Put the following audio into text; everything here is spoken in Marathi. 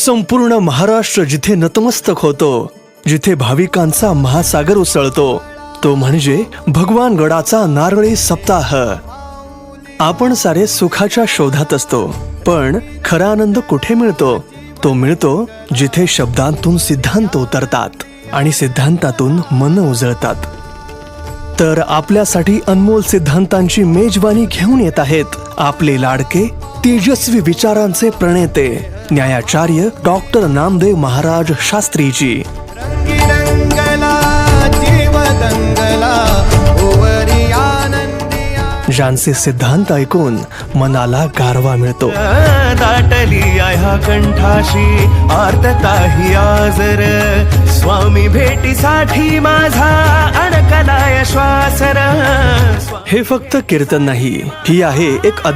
संपूर्ण महाराष्ट्र जिथे नतमस्तक होतो, जिथे भाविकांचा महासागर उसळतो, तो म्हणजे भगवान गडाचा नारळी सप्ताह. आपण सारे सुखाच्या शोधात असतो, पण खरा आनंद कुठे मिळतो? तो मिळतो जिथे शब्दांतून सिद्धांत उतरतात आणि सिद्धांतातून मन उजळतात. तर आपल्यासाठी अनमोल सिद्धांतांची मेजवानी घेऊन येत आहेत आपले लाडके तेजस्वी विचारांचे प्रणेते न्यायाचार्य डॉक्टर नामदेव महाराज शास्त्रीजी. ज्यांचे सिद्धांत ऐकून मनाला गारवा मिळतो. दाटली ह्या कंठाशी आर्तताही आजर, स्वामी भेटीसाठी माझा अडकलाय श्वासर. हे फक्त कीर्तन नाही, ही आहे एक